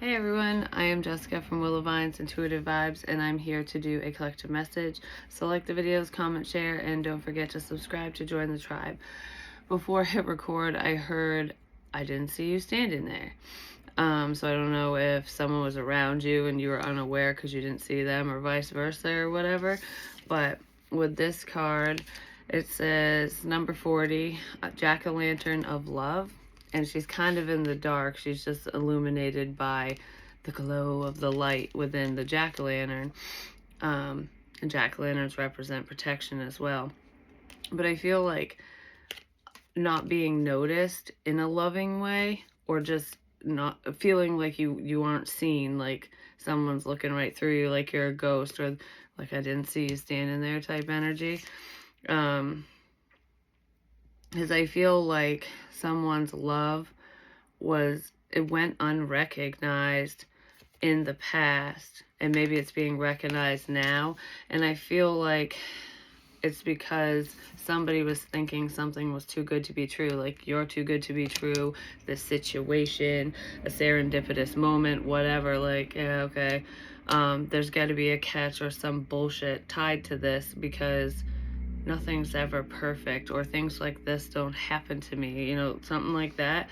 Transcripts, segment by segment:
Hey everyone, I am Jessica from Willow Vines Intuitive Vibes, and I'm here to do a collective message. So like the videos, comment, share, and don't forget to subscribe to join the tribe. Before I hit record, I heard I didn't see you standing there. So I don't know if someone was around you and you were unaware because you didn't see them, or vice versa or whatever. But with this card, it says number 40, Jack-o'-lantern of love. And she's kind of in the dark. She's just illuminated by the glow of the light within the jack-o'-lantern. And jack-o'-lanterns represent protection as well. But I feel like not being noticed in a loving way, or just not feeling like you aren't seen, like someone's looking right through you, like you're a ghost, or like I didn't see you standing there type energy. Because I feel like someone's love it went unrecognized in the past, and maybe it's being recognized now. And I feel like it's because somebody was thinking something was too good to be true, like you're too good to be true, this situation, a serendipitous moment, whatever, like, yeah, okay, there's got to be a catch or some bullshit tied to this, because nothing's ever perfect, or things like this don't happen to me, something like that.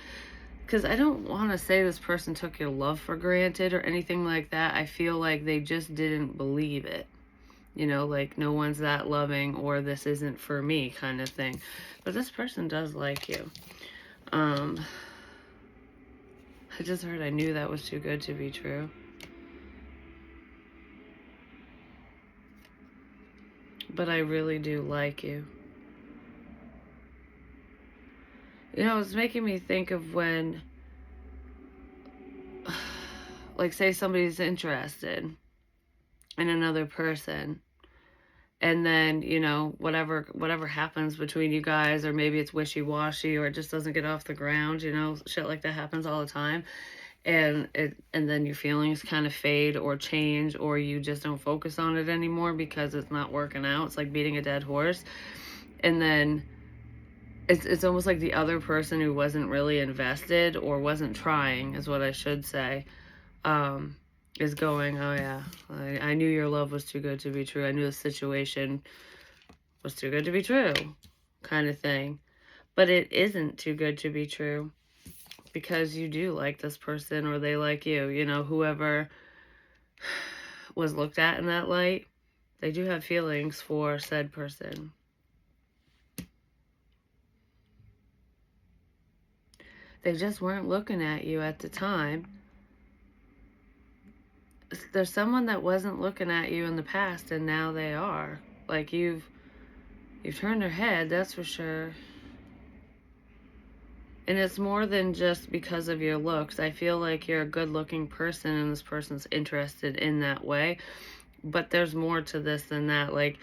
Because I don't want to say this person took your love for granted or anything like that. I feel like they just didn't believe it. Like no one's that loving, or this isn't for me kind of thing. But this person does like you. I just heard I knew that was too good to be true. But I really do like you. It's making me think of when, like, say somebody's interested in another person, and then, whatever happens between you guys, or maybe it's wishy-washy, or it just doesn't get off the ground, shit like that happens all the time. And then your feelings kind of fade or change, or you just don't focus on it anymore because it's not working out. It's like beating a dead horse. And then it's almost like the other person who wasn't really invested, or wasn't trying, is what I should say, is going, oh yeah, I knew your love was too good to be true. I knew the situation was too good to be true, kind of thing. But it isn't too good to be true, because you do like this person, or they like you. Whoever was looked at in that light, they do have feelings for said person. They just weren't looking at you at the time. There's someone that wasn't looking at you in the past, and now they are. Like, you've turned their head, that's for sure. And it's more than just because of your looks. I feel like you're a good-looking person, and this person's interested in that way. But there's more to this than that. Like,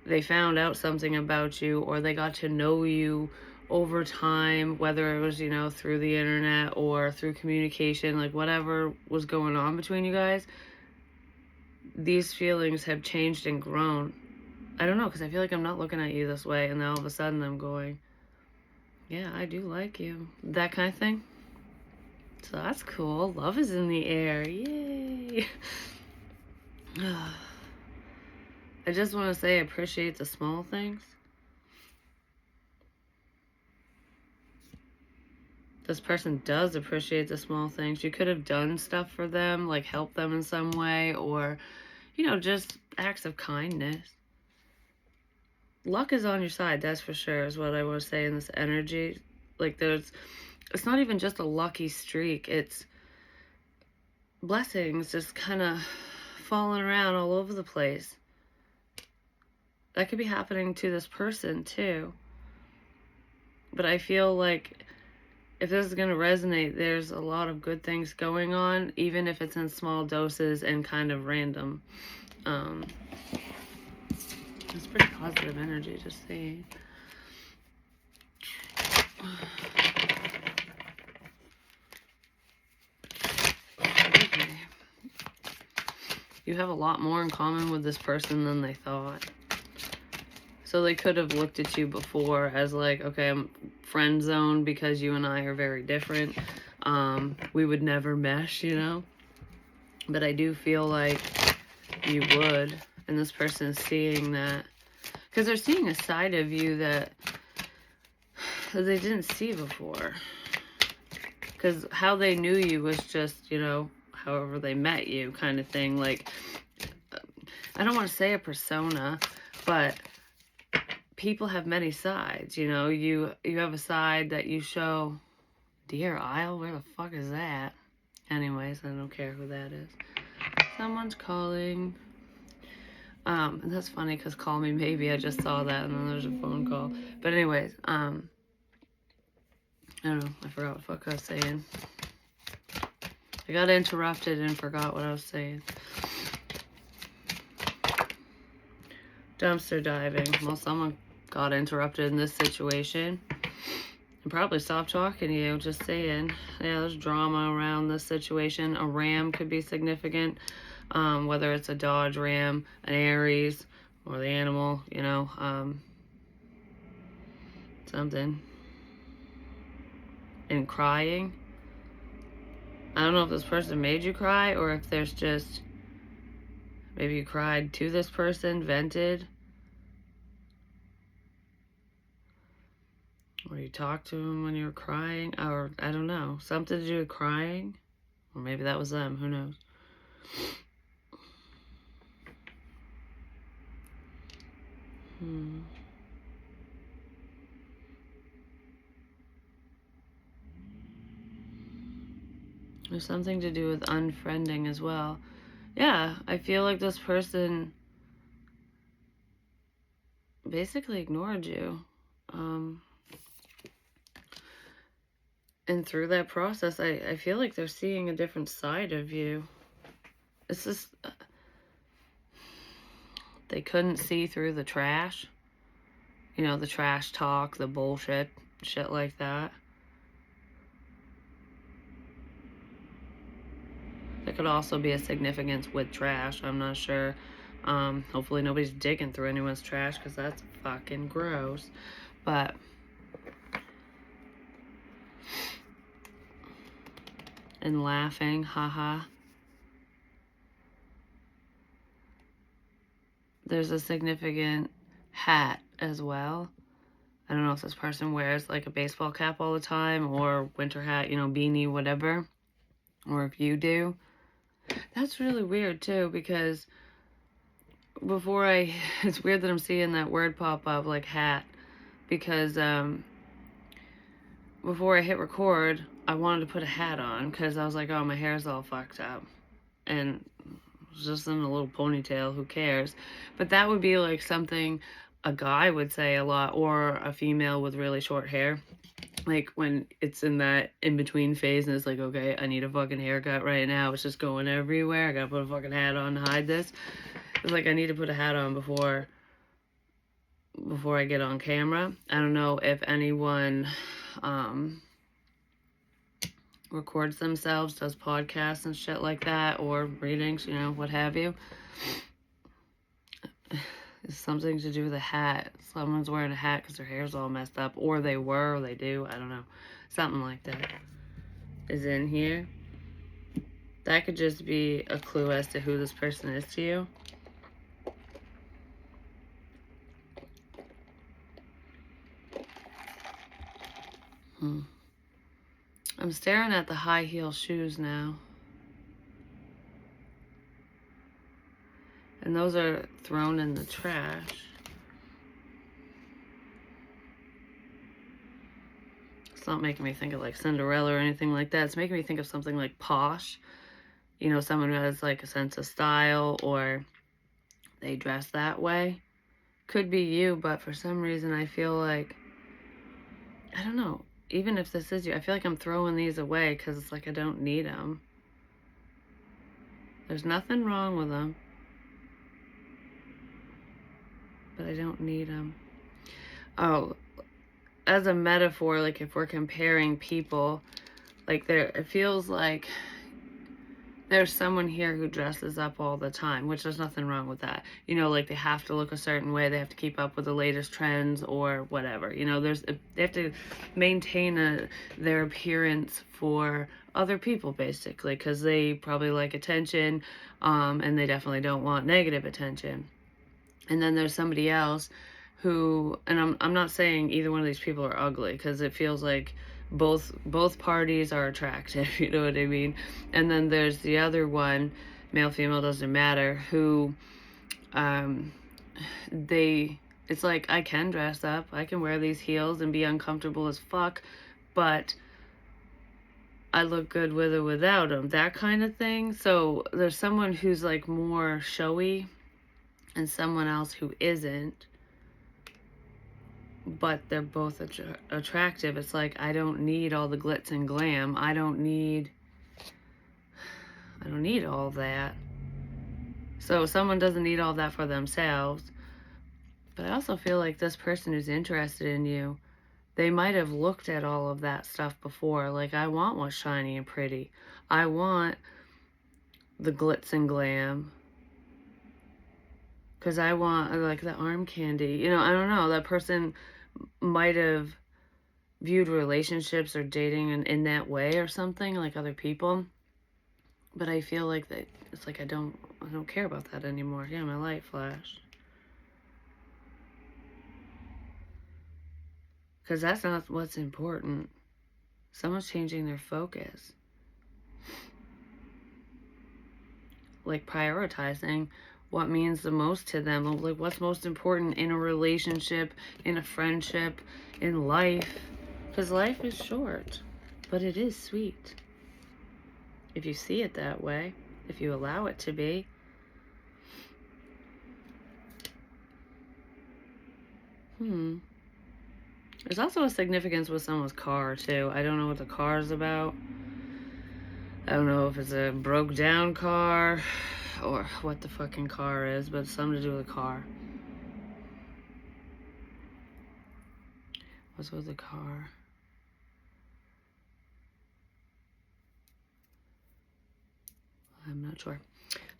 they found out something about you, or they got to know you over time, whether it was, through the internet or through communication, like whatever was going on between you guys. These feelings have changed and grown. I don't know, because I feel like I'm not looking at you this way, and then all of a sudden I'm going, yeah, I do like you. That kind of thing. So that's cool. Love is in the air. Yay. I just want to say I appreciate the small things. This person does appreciate the small things. You could have done stuff for them, like help them in some way, or, just acts of kindness. Luck is on your side, that's for sure, is what I want to say in this energy. Like, it's not even just a lucky streak. It's blessings just kind of falling around all over the place. That could be happening to this person too. But I feel like if this is going to resonate, there's a lot of good things going on, even if it's in small doses and kind of random. It's pretty positive energy, just saying. Okay. You have a lot more in common with this person than they thought. So they could have looked at you before as like, okay, I'm friend zone because you and I are very different. We would never mesh, But I do feel like you would, and this person is seeing that. Because they're seeing a side of you that they didn't see before. Because how they knew you was just, you know, however they met you kind of thing. Like, I don't want to say a persona, but people have many sides, you know. You have a side that you show. Deer Isle? Where the fuck is that? Anyways, I don't care who that is. Someone's calling. And that's funny because call me maybe. I just saw that and then there's a phone call. But anyways, I don't know. I forgot what the fuck I was saying. I got interrupted and forgot what I was saying. Dumpster diving. Well, someone got interrupted in this situation and probably stopped talking to you. Just saying. Yeah, there's drama around this situation. A ram could be significant. Whether it's a Dodge Ram, an Aries, or the animal, you know, something. And crying. I don't know if this person made you cry or if there's just, maybe you cried to this person, vented. Or you talked to him when you were crying, or I don't know, something to do with crying. Or maybe that was them, who knows. There's something to do with unfriending as well. Yeah, I feel like this person basically ignored you. And through that process, I feel like they're seeing a different side of you. It's just, they couldn't see through the trash. You know, the trash talk, the bullshit, shit like that. There could also be a significance with trash. I'm not sure. Hopefully nobody's digging through anyone's trash because that's fucking gross. But and laughing, haha. There's a significant hat as well. I don't know if this person wears like a baseball cap all the time or winter hat, you know, beanie, whatever. Or if you do. That's really weird too because it's weird that I'm seeing that word pop up, like hat, because before I hit record, I wanted to put a hat on because I was like, oh, my hair's all fucked up. And just in a little ponytail, who cares? But that would be like something a guy would say a lot, or a female with really short hair. Like when it's in that in-between phase and it's like, okay, I need a fucking haircut right now. It's just going everywhere. I gotta put a fucking hat on to hide this. It's like I need to put a hat on before I get on camera. I don't know if anyone records themselves, does podcasts and shit like that, or readings, you know, what have you. It's something to do with a hat. Someone's wearing a hat because their hair's all messed up, or they were, or they do, I don't know. Something like that is in here. That could just be a clue as to who this person is to you. I'm staring at the high heel shoes now. And those are thrown in the trash. It's not making me think of like Cinderella or anything like that. It's making me think of something like posh. You know, someone who has like a sense of style, or they dress that way. Could be you, but for some reason I feel like, I don't know, even if this is you, I feel like I'm throwing these away because it's like I don't need them. There's nothing wrong with them, but I don't need them. Oh, as a metaphor, like if we're comparing people, like it feels like there's someone here who dresses up all the time, which there's nothing wrong with that. You know, like they have to look a certain way, they have to keep up with the latest trends or whatever. You know, they have to maintain their appearance for other people basically, because they probably like attention, and they definitely don't want negative attention. And then there's somebody else who, and I'm not saying either one of these people are ugly, because it feels like both parties are attractive, you know what I mean? And then there's the other one, male, female, doesn't matter, who they it's like, I can dress up, I can wear these heels and be uncomfortable as fuck, but I look good with or without them, that kind of thing. So there's someone who's like more showy and someone else who isn't, but they're both attractive. It's like, I don't need all the glitz and glam. I don't need all that. So someone doesn't need all that for themselves. But I also feel like this person who's interested in you, they might have looked at all of that stuff before. Like, I want what's shiny and pretty. I want the glitz and glam. Because I want, like, the arm candy. You know, I don't know. That person might have viewed relationships or dating in that way or something, like other people. But I feel like that it's like I don't care about that anymore. Yeah, my light flashed. Because that's not what's important. Someone's changing their focus. Like prioritizing what means the most to them. Like what's most important in a relationship, in a friendship, in life. Because life is short, but it is sweet. If you see it that way, if you allow it to be. There's also a significance with someone's car, too. I don't know what the car is about. I don't know if it's a broke down car or what the fucking car is, but it's something to do with a car. What's with the car? I'm not sure.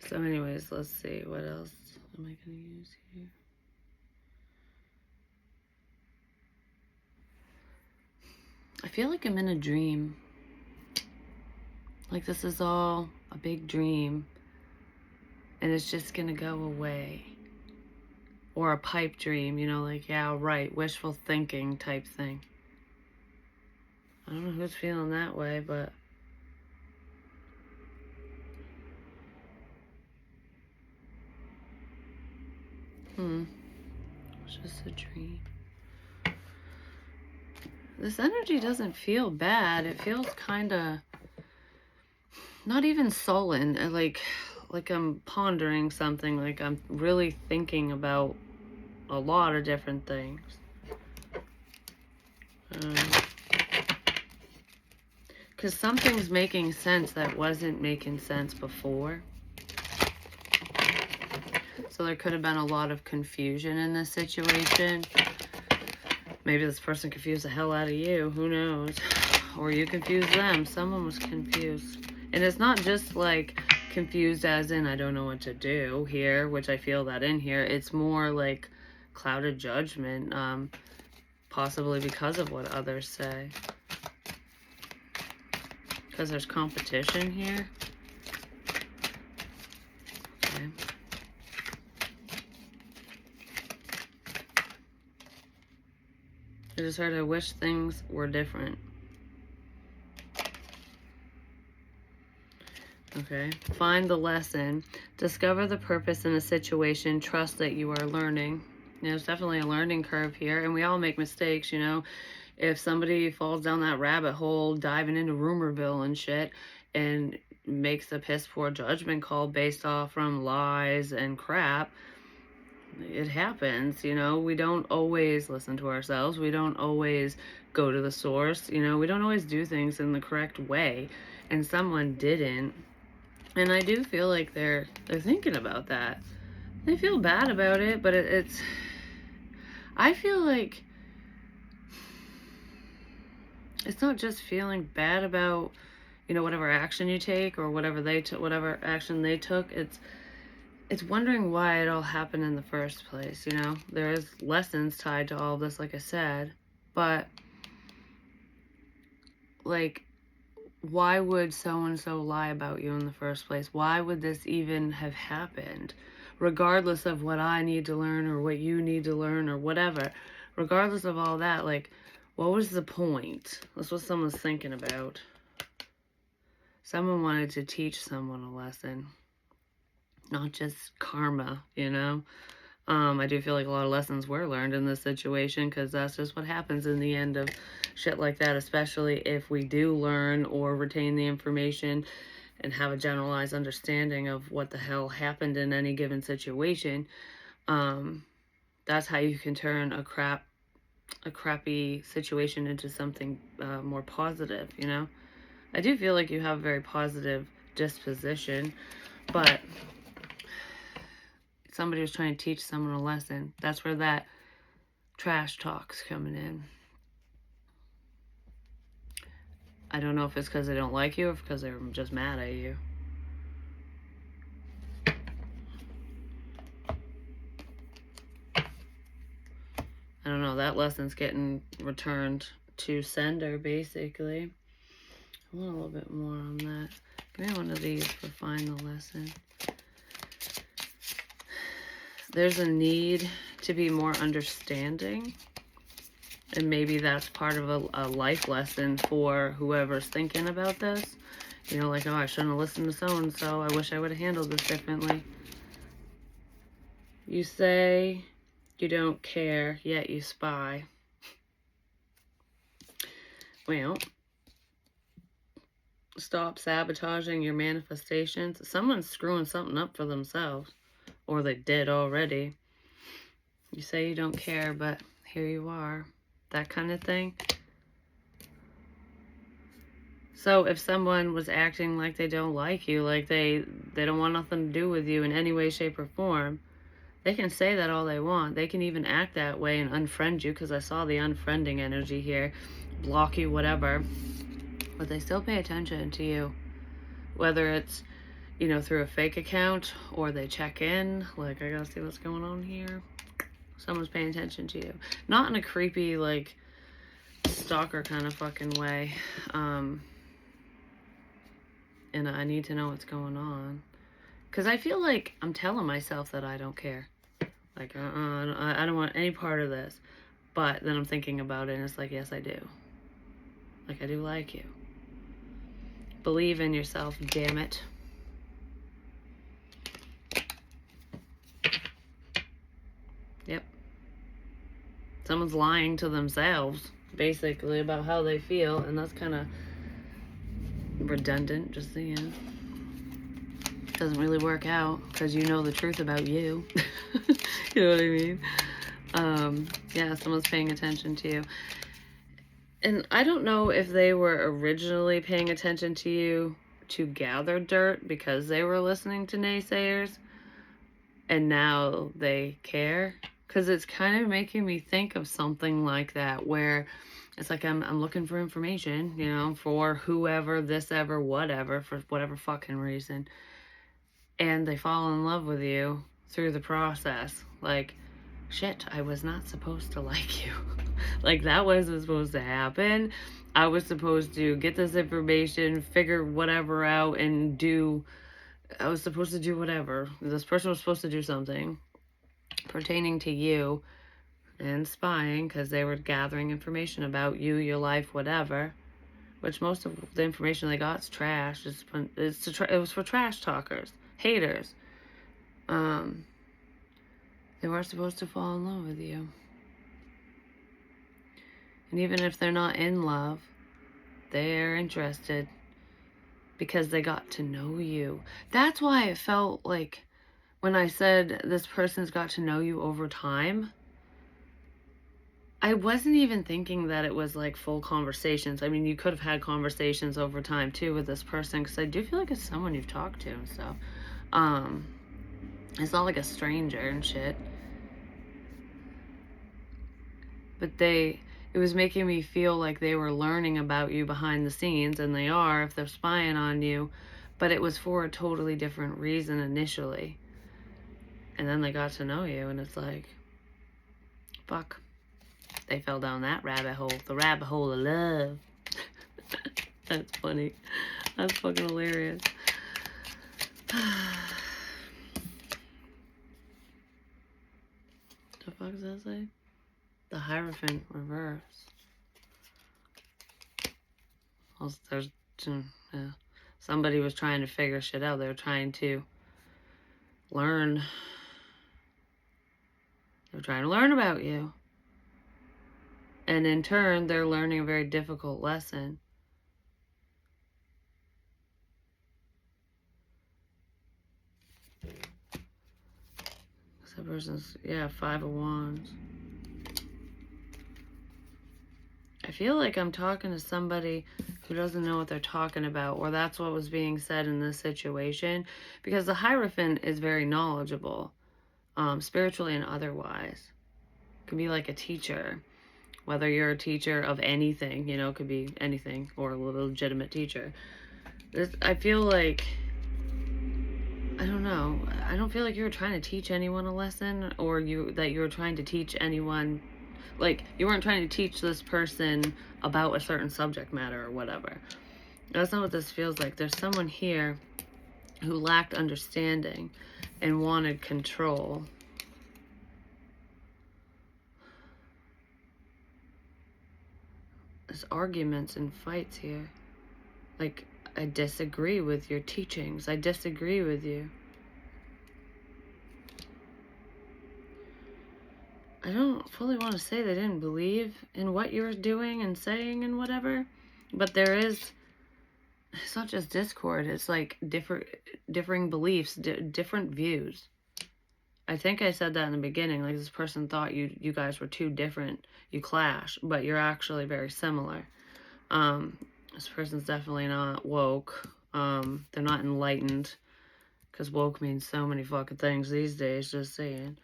So anyways, let's see. What else am I going to use here? I feel like I'm in a dream. Like this is all a big dream. And it's just going to go away. Or a pipe dream, you know, like, yeah, right, wishful thinking type thing. I don't know who's feeling that way, but it's just a dream. This energy doesn't feel bad. It feels kind of not even sullen, like I'm pondering something, like I'm really thinking about a lot of different things. Because something's making sense that wasn't making sense before. So there could have been a lot of confusion in this situation. Maybe this person confused the hell out of you. Who knows? Or you confused them. Someone was confused. And it's not just like confused as in I don't know what to do here, which I feel that in here. It's more like clouded judgment, possibly because of what others say. Because there's competition here. Okay. I just heard I wish things were different. Okay. Find the lesson. Discover the purpose in a situation. Trust that you are learning. You know, there's definitely a learning curve here, and we all make mistakes, you know. If somebody falls down that rabbit hole, diving into Rumorville and shit, and makes a piss poor judgment call based off from lies and crap, it happens, you know. We don't always listen to ourselves. We don't always go to the source, you know. We don't always do things in the correct way, and someone didn't. And I do feel like they're thinking about that. They feel bad about it, but it's I feel like it's not just feeling bad about, you know, whatever action you take or whatever whatever action they took, it's wondering why it all happened in the first place, you know? There is lessons tied to all of this, like I said, but, like, why would so-and-so lie about you in the first place? Why would this even have happened? Regardless of what I need to learn or what you need to learn or whatever, regardless of all that, like, what was the point? That's what someone's thinking about. Someone wanted to teach someone a lesson, not just karma, you know? I do feel like a lot of lessons were learned in this situation, because that's just what happens in the end of shit like that, especially if we do learn or retain the information and have a generalized understanding of what the hell happened in any given situation. That's how you can turn a crappy situation into something more positive, you know? I do feel like you have a very positive disposition, but somebody was trying to teach someone a lesson. That's where that trash talk's coming in. I don't know if it's because they don't like you or because they're just mad at you. I don't know. That lesson's getting returned to sender, basically. I want a little bit more on that. Give me one of these for find the lesson. There's a need to be more understanding. And maybe that's part of a life lesson for whoever's thinking about this. You know, like, oh, I shouldn't have listened to so-and-so. I wish I would have handled this differently. You say you don't care, yet you spy. Well, stop sabotaging your manifestations. Someone's screwing something up for themselves. Or they did already. You say you don't care, but here you are. That kind of thing. So if someone was acting like they don't like you, like they don't want nothing to do with you in any way, shape, or form, they can say that all they want. They can even act that way and unfriend you, because I saw the unfriending energy here. Block you, whatever. But they still pay attention to you. Whether it's, you know, through a fake account or they check in. Like, I gotta see what's going on here. Someone's paying attention to you. Not in a creepy, like, stalker kind of fucking way. And I need to know what's going on. Because I feel like I'm telling myself that I don't care. Like, I don't want any part of this. But then I'm thinking about it, and it's like, yes, I do. Like, I do like you. Believe in yourself, damn it. Yep. Someone's lying to themselves, basically, about how they feel, and that's kind of redundant, just so you know. Doesn't really work out, because you know the truth about you. You know what I mean? Yeah, someone's paying attention to you. And I don't know if they were originally paying attention to you to gather dirt because they were listening to naysayers, and now they care. Because it's kind of making me think of something like that, where it's like I'm looking for information, you know, for whoever, this ever, whatever, for whatever fucking reason. And they fall in love with you through the process. Like, shit, I was not supposed to like you. Like, that wasn't supposed to happen. I was supposed to get this information, figure whatever out, and I was supposed to do whatever. This person was supposed to do something pertaining to you and spying, because they were gathering information about you, your life, whatever. Which most of the information they got is trash. It was for trash talkers, haters. They weren't supposed to fall in love with you. And even if they're not in love, they're interested because they got to know you. That's why it felt like when I said this person's got to know you over time, I wasn't even thinking that it was like full conversations. I mean, you could have had conversations over time too with this person, because I do feel like it's someone you've talked to. So, it's not like a stranger and shit. But it was making me feel like they were learning about you behind the scenes, and they are if they're spying on you, but it was for a totally different reason initially. And then they got to know you, and it's like, fuck, they fell down that rabbit hole, the rabbit hole of love. That's funny. That's fucking hilarious. The fuck does that say? The Hierophant reverse. Well, there's, yeah. Somebody was trying to figure shit out. They were trying to learn. They're trying to learn about you. And in turn, they're learning a very difficult lesson. That person's, yeah, 5 of Wands. I feel like I'm talking to somebody who doesn't know what they're talking about, or that's what was being said in this situation, because the Hierophant is very knowledgeable, spiritually and otherwise. It can be like a teacher, whether you're a teacher of anything, it could be anything, or a legitimate teacher. I feel like, I don't know, I don't feel like you were trying to teach anyone a lesson, or that you were trying to teach anyone, like, you weren't trying to teach this person about a certain subject matter or whatever. That's not what this feels like. There's someone here who lacked understanding and wanted control. There's arguments and fights here. Like, I disagree with your teachings. I disagree with you. I don't fully want to say they didn't believe in what you were doing and saying and whatever, but it's not just discord, it's like differing beliefs, different views. I think I said that in the beginning, like this person thought you guys were too different, you clash, but you're actually very similar. This person's definitely not woke, they're not enlightened, because woke means so many fucking things these days, just saying.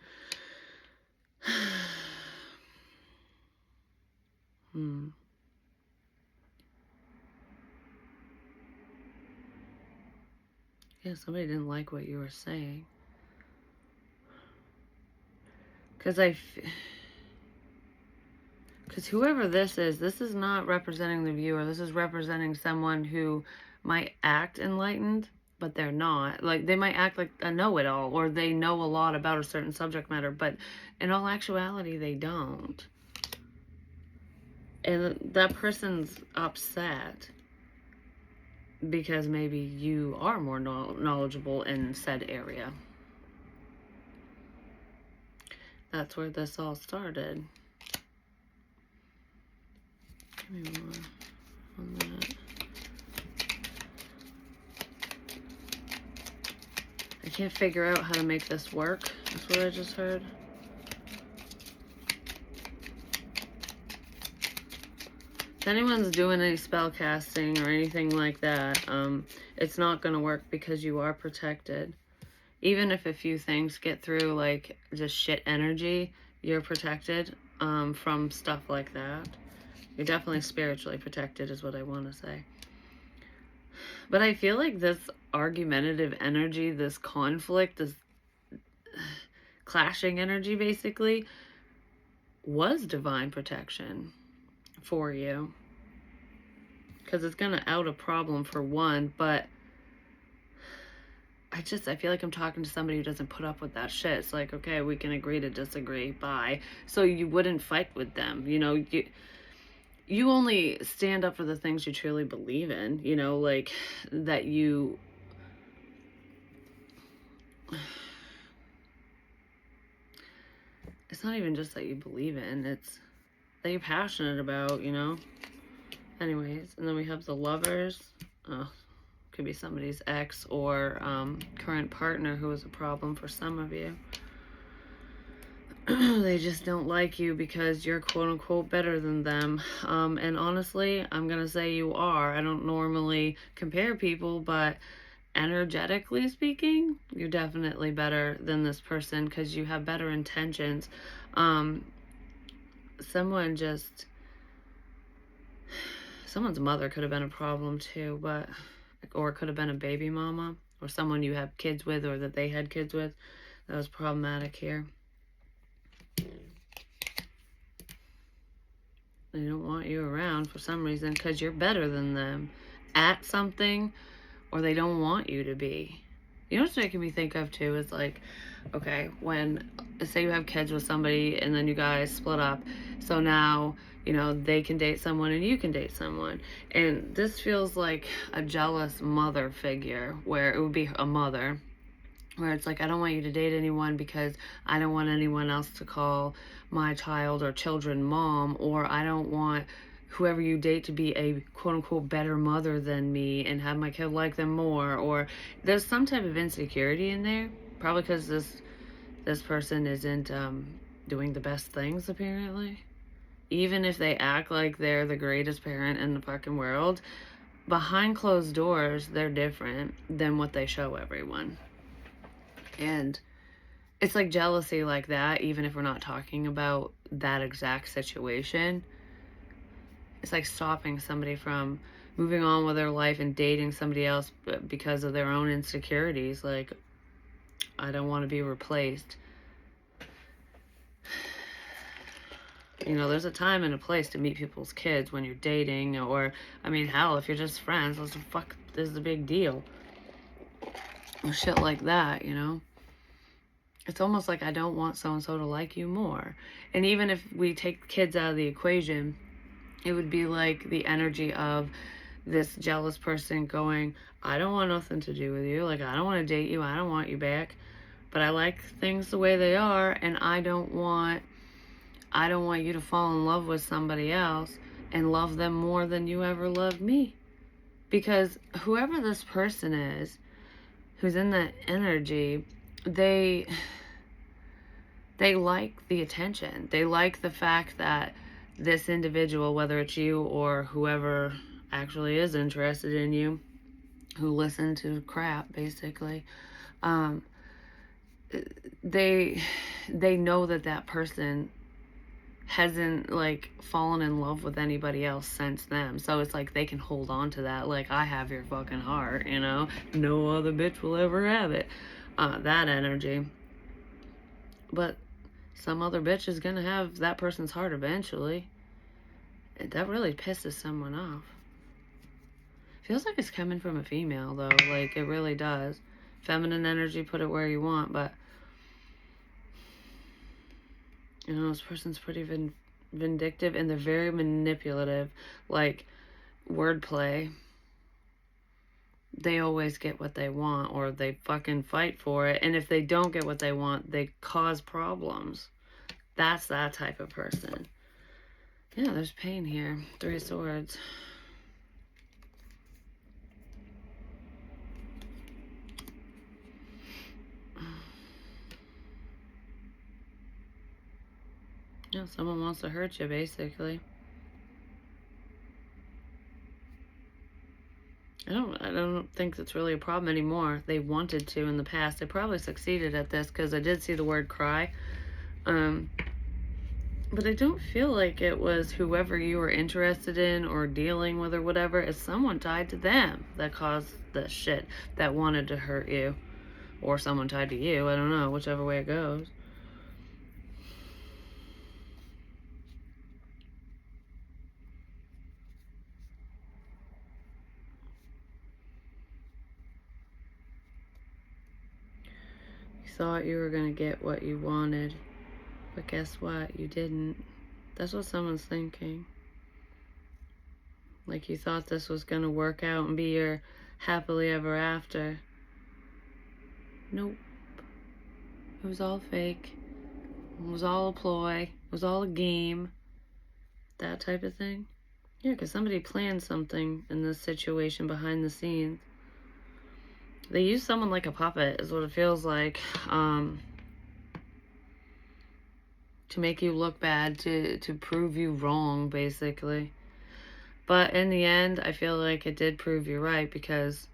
Yeah, somebody didn't like what you were saying. Because whoever this is not representing the viewer. This is representing someone who might act enlightened, but they're not. Like, they might act like a know-it-all, or they know a lot about a certain subject matter, but in all actuality, they don't. And that person's upset because maybe you are more knowledgeable in said area. That's where this all started. Give me more on that. I can't figure out how to make this work. That's what I just heard. If anyone's doing any spell casting or anything like that, it's not going to work because you are protected. Even if a few things get through, like just shit energy, you're protected from stuff like that. You're definitely spiritually protected is what I want to say. But I feel like this argumentative energy, this conflict, this clashing energy basically, was divine protection for you. Because it's going to out a problem for one, but I feel like I'm talking to somebody who doesn't put up with that shit. It's like, okay, we can agree to disagree, bye. So you wouldn't fight with them, you only stand up for the things you truly believe in, like that you... It's not even just that you believe in, it's that you're passionate about, Anyways, and then we have the Lovers. Could be somebody's ex or current partner who is a problem for some of you. They just don't like you because you're quote-unquote better than them. And honestly, I'm going to say you are. I don't normally compare people, but energetically speaking, you're definitely better than this person because you have better intentions. Someone just someone's mother could have been a problem too, but, or it could have been a baby mama, or someone you have kids with, or that they had kids with. That was problematic here. They don't want you around for some reason because you're better than them at something, or they don't want you to be. You know what's making me think of too is like, okay, when, say you have kids with somebody and then you guys split up, so now, you know, they can date someone and you can date someone. And this feels like a jealous mother figure, where it would be a mother, where it's like, I don't want you to date anyone because I don't want anyone else to call my child or children mom, or I don't want whoever you date to be a quote-unquote better mother than me and have my kid like them more. Or there's some type of insecurity in there, probably because this person isn't doing the best things, apparently. Even if they act like they're the greatest parent in the fucking world, behind closed doors, they're different than what they show everyone. And it's like jealousy like that, even if we're not talking about that exact situation. It's like stopping somebody from moving on with their life and dating somebody else because of their own insecurities. Like, I don't want to be replaced. You know, there's a time and a place to meet people's kids when you're dating, or, I mean, hell, if you're just friends, what the fuck is the big deal? Or shit like that, you know? It's almost like I don't want so-and-so to like you more. And even if we take kids out of the equation, it would be like the energy of this jealous person going, I don't want nothing to do with you. Like, I don't want to date you. I don't want you back. But I like things the way they are, and I don't want you to fall in love with somebody else and love them more than you ever loved me. Because whoever this person is who's in that energy, they like the attention. They like the fact that this individual, whether it's you or whoever actually is interested in you, who listen to crap, basically, they know that person hasn't like fallen in love with anybody else since them. So it's like they can hold on to that, like, I have your fucking heart, you know, no other bitch will ever have it. That energy. But some other bitch is gonna have that person's heart eventually. And that really pisses someone off. Feels like it's coming from a female, though. Like, it really does. Feminine energy, put it where you want, but, you know, this person's pretty vindictive, and they're very manipulative. Like, wordplay. They always get what they want, or they fucking fight for it. And if they don't get what they want, they cause problems. That's that type of person. Yeah, there's pain here. 3 of Swords. Yeah, someone wants to hurt you, basically. I don't think that's really a problem anymore. They wanted to in the past. They probably succeeded at this, because I did see the word cry. But I don't feel like it was whoever you were interested in or dealing with or whatever. It's someone tied to them that caused this shit, that wanted to hurt you. Or someone tied to you. I don't know, whichever way it goes. You thought you were going to get what you wanted. But guess what? You didn't. That's what someone's thinking. Like, you thought this was going to work out and be your happily ever after. Nope. It was all fake. It was all a ploy. It was all a game. That type of thing. Yeah, because somebody planned something in this situation behind the scenes. They use someone like a puppet, is what it feels like. To make you look bad, to prove you wrong, basically. But in the end, I feel like it did prove you right, because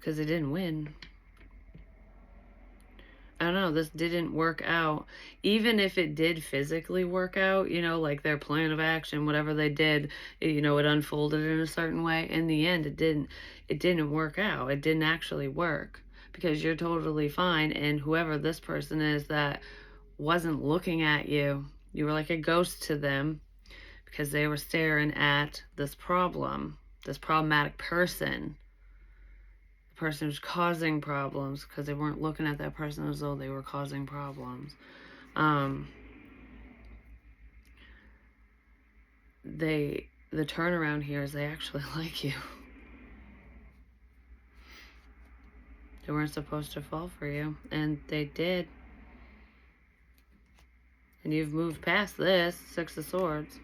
they didn't win. I don't know, this didn't work out. Even if it did physically work out, you know, like their plan of action, whatever they did, you know, it unfolded in a certain way. In the end, it didn't work out. It didn't actually work because you're totally fine. And whoever this person is that wasn't looking at you, you were like a ghost to them because they were staring at this problem, this problematic person. The person who's causing problems because they weren't looking at that person as though they were causing problems. The turnaround here is they actually like you. They weren't supposed to fall for you, and they did. And you've moved past this, Six of Swords.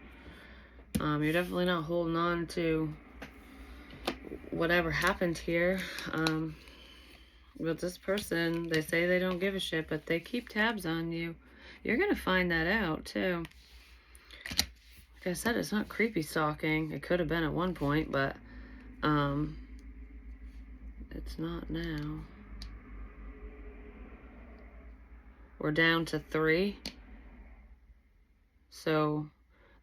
You're definitely not holding on to whatever happened here. But this person, they say they don't give a shit, but they keep tabs on you. You're going to find that out, too. Like I said, it's not creepy stalking. It could have been at one point, but it's not now. We're down to 3. So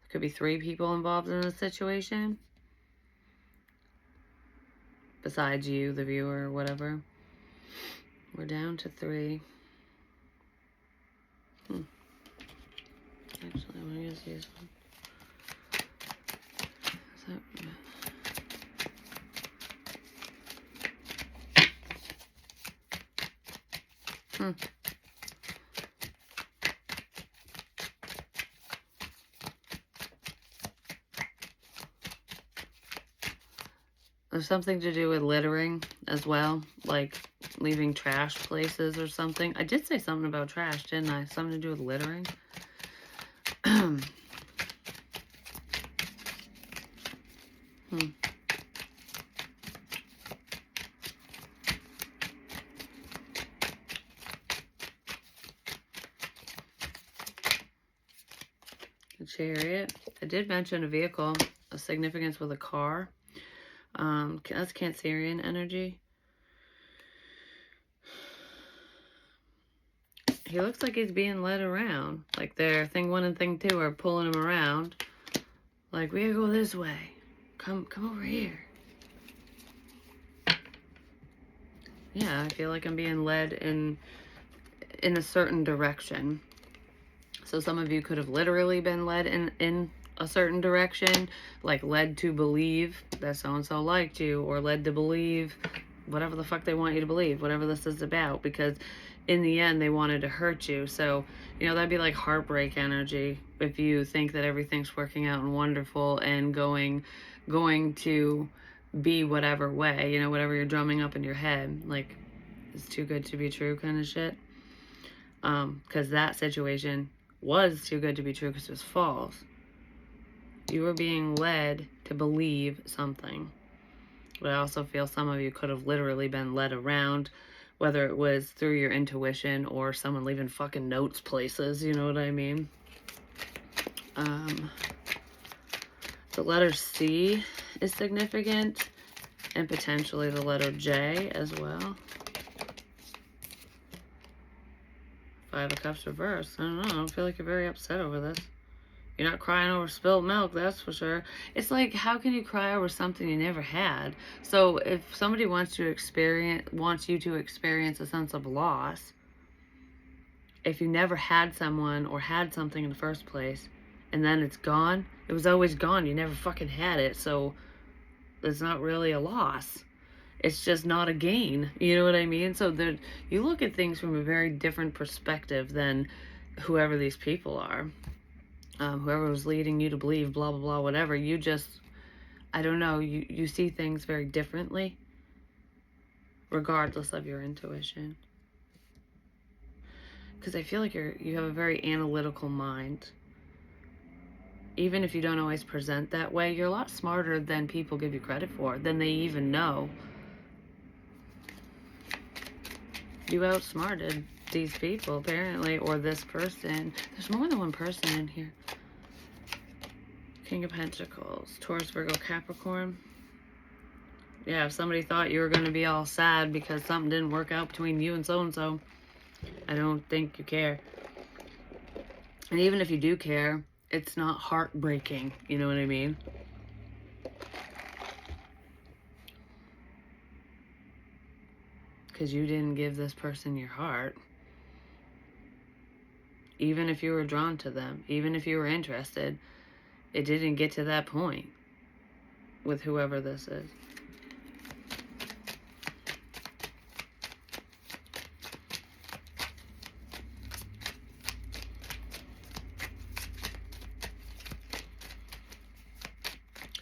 there could be 3 people involved in the situation. Besides you, the viewer, or whatever. We're down to 3. Actually, I want to use these one. There's something to do with littering as well, like leaving trash places or something. I did say something about trash, didn't I? Something to do with littering. The Chariot. I did mention a vehicle, a significance with a car. That's Cancerian energy. He looks like he's being led around. Like their thing 1 and thing 2 are pulling him around. Like, we gotta go this way. Come over here. Yeah, I feel like I'm being led in a certain direction. So some of you could have literally been led in a certain direction, like led to believe that so-and-so liked you, or led to believe whatever the fuck they want you to believe, whatever this is about, because in the end they wanted to hurt you. So, you know, that'd be like heartbreak energy if you think that everything's working out and wonderful and going to be whatever way, you know, whatever you're drumming up in your head, like it's too good to be true kind of shit. Because that situation was too good to be true because it was false. You were being led to believe something. But I also feel some of you could have literally been led around, whether it was through your intuition or someone leaving fucking notes places, you know what I mean? The letter C is significant, and potentially the letter J as well. 5 of Cups reversed. I don't know. I don't feel like you're very upset over this. You're not crying over spilled milk, that's for sure. It's like, how can you cry over something you never had? So if somebody wants you to experience a sense of loss, if you never had someone or had something in the first place, and then it's gone, it was always gone. You never fucking had it, so it's not really a loss. It's just not a gain. You know what I mean? So you look at things from a very different perspective than whoever these people are. Whoever was leading you to believe blah, blah, blah, whatever. You just, I don't know, you see things very differently regardless of your intuition. Because I feel like you have a very analytical mind. Even if you don't always present that way, you're a lot smarter than people give you credit for, than they even know. You outsmarted these people, apparently, or this person. There's more than one person in here. King of Pentacles, Taurus, Virgo, Capricorn. Yeah, if somebody thought you were going to be all sad because something didn't work out between you and so-and-so, I don't think you care. And even if you do care, it's not heartbreaking. You know what I mean? Because you didn't give this person your heart. Even if you were drawn to them, even if you were interested, it didn't get to that point with whoever this is.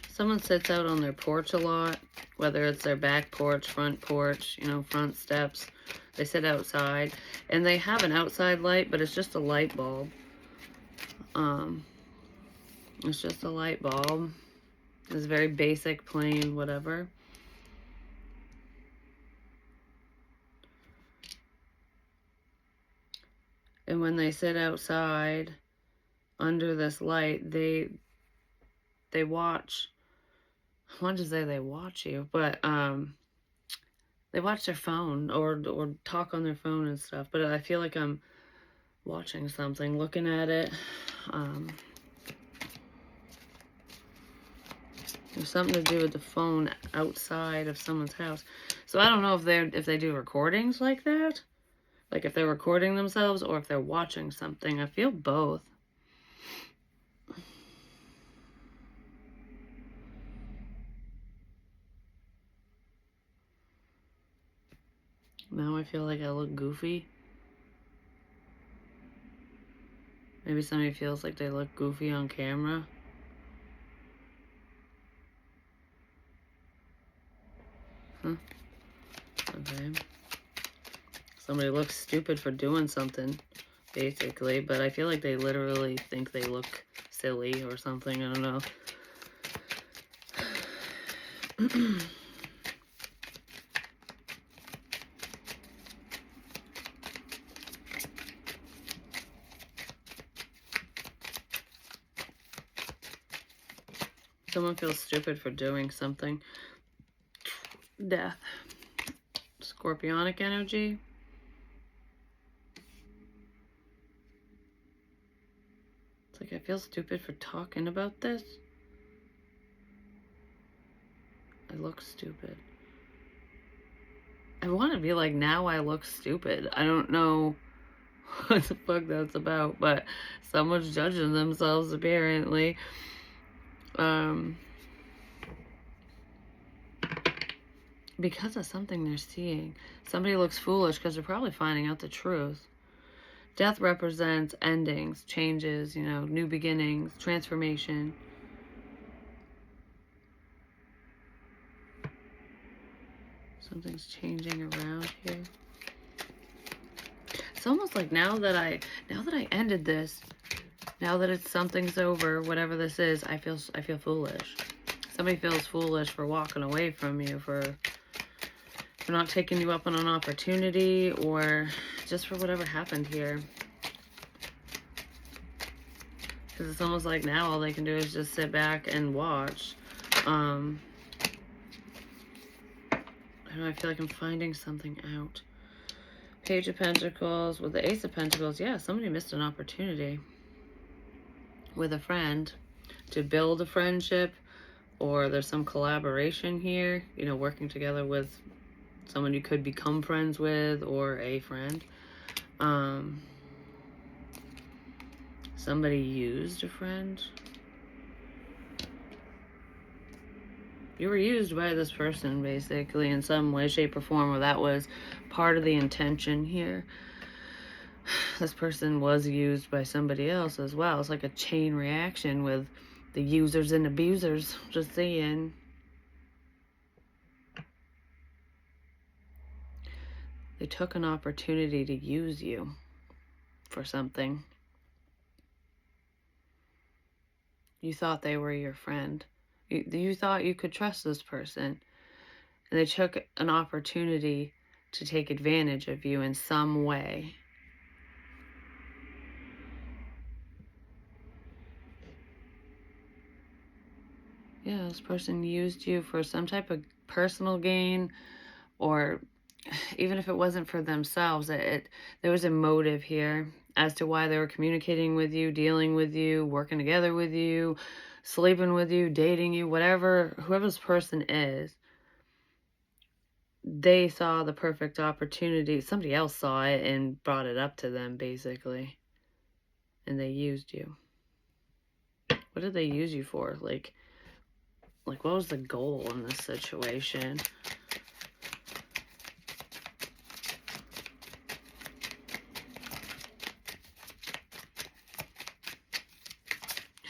Someone sits out on their porch a lot, whether it's their back porch, front porch, front steps. They sit outside, and they have an outside light, but it's just a light bulb. It's just a light bulb. It's very basic, plain, whatever. And when they sit outside under this light, they watch. I want to say they watch you, but they watch their phone or talk on their phone and stuff. But I feel like I'm watching something, looking at it. There's something to do with the phone outside of someone's house. So I don't know if they do recordings like that, like if they're recording themselves or if they're watching something. I feel both. Now I feel like I look goofy. Maybe somebody feels like they look goofy on camera. Huh? Okay. Somebody looks stupid for doing something, basically, but I feel like they literally think they look silly or something. I don't know. Someone feels stupid for doing something. Death. Scorpionic energy. It's like I feel stupid for talking about this. I look stupid. I want to be like, now I look stupid. I don't know what the fuck that's about, but someone's judging themselves apparently. Because of something they're seeing. Somebody looks foolish because they're probably finding out the truth. Death represents endings, changes, new beginnings, transformation. Something's changing around here. It's almost like now that I ended this, now that something's over, whatever this is, I feel foolish. Somebody feels foolish for walking away from you, for not taking you up on an opportunity, or just for whatever happened here. Because it's almost like now all they can do is just sit back and watch. I don't know, I feel like I'm finding something out. Page of Pentacles with the Ace of Pentacles. Yeah, somebody missed an opportunity with a friend to build a friendship, or there's some collaboration here, working together with someone you could become friends with, or a friend. Somebody used a friend. You were used by this person, basically, in some way, shape, or form, or that was part of the intention here. This person was used by somebody else as well. It's like a chain reaction with the users and abusers. Just saying. They took an opportunity to use you for something. You thought they were your friend. You thought you could trust this person. And they took an opportunity to take advantage of you in some way. Yeah, this person used you for some type of personal gain, or even if it wasn't for themselves, there was a motive here as to why they were communicating with you, dealing with you, working together with you, sleeping with you, dating you, whatever, whoever this person is. They saw the perfect opportunity. Somebody else saw it and brought it up to them, basically. And they used you. What did they use you for? Like what was the goal in this situation?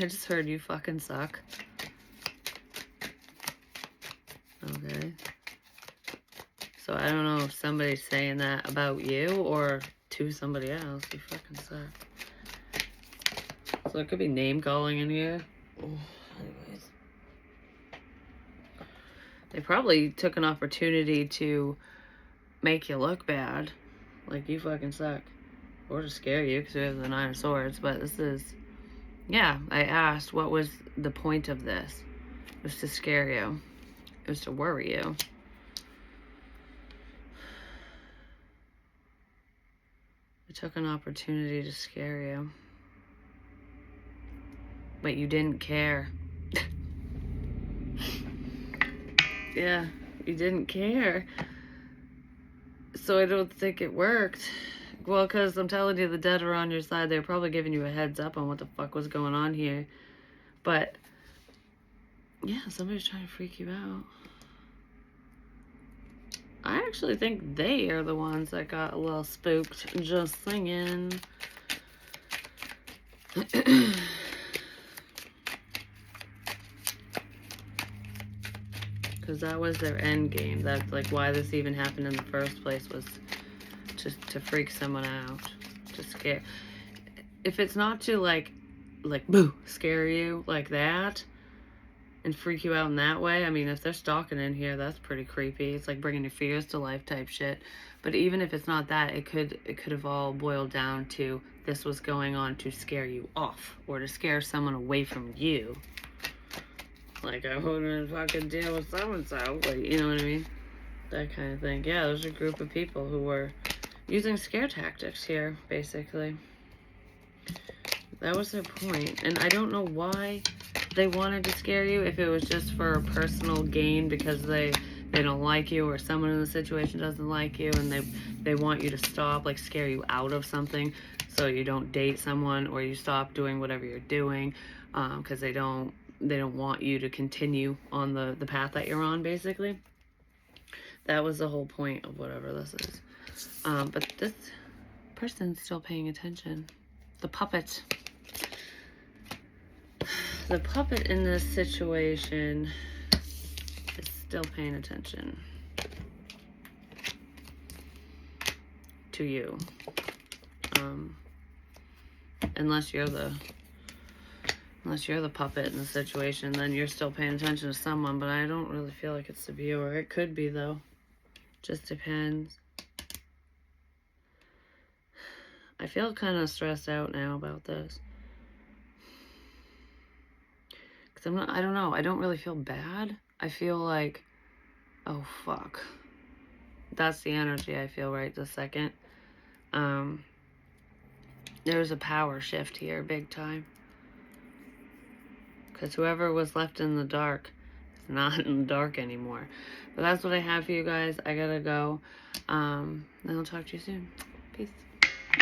I just heard you fucking suck. Okay. So I don't know if somebody's saying that about you or to somebody else. You fucking suck. So it could be name calling in here. Anyways. They probably took an opportunity to make you look bad. Like, you fucking suck. Or to scare you, because we have the 9 of Swords. But this is... Yeah, I asked, what was the point of this? It was to scare you. It was to worry you. They took an opportunity to scare you. But you didn't care. Yeah, you didn't care. So I don't think it worked. Well, because I'm telling you, the dead are on your side. They're probably giving you a heads up on what the fuck was going on here. But, yeah, somebody's trying to freak you out. I actually think they are the ones that got a little spooked. Just singing. Because that was their end game. That's like why this even happened in the first place, was just to freak someone out, to scare. If it's not to like boo, scare you like that and freak you out in that way. I mean, if they're stalking in here, that's pretty creepy. It's like bringing your fears to life type shit. But even if it's not that, it could have all boiled down to this was going on to scare you off or to scare someone away from you. Like, I wouldn't fucking deal with so-and-so. Like, you know what I mean? That kind of thing. Yeah, there's a group of people who were using scare tactics here, basically. That was their point. And I don't know why they wanted to scare you, if it was just for personal gain because they don't like you, or someone in the situation doesn't like you and they want you to stop, like scare you out of something so you don't date someone or you stop doing whatever you're doing, because they don't want you to continue on the path that you're on, basically. That was the whole point of whatever this is. But this person's still paying attention. The puppet. The puppet in this situation is still paying attention to you. Unless you're the puppet in the situation, then you're still paying attention to someone, but I don't really feel like it's the viewer. It could be, though. Just depends. I feel kind of stressed out now about this. Because I don't know. I don't really feel bad. I feel like, oh, fuck. That's the energy I feel right this second. There's a power shift here, big time. Because whoever was left in the dark is not in the dark anymore. But that's what I have for you guys. I gotta go. And I'll talk to you soon. Peace.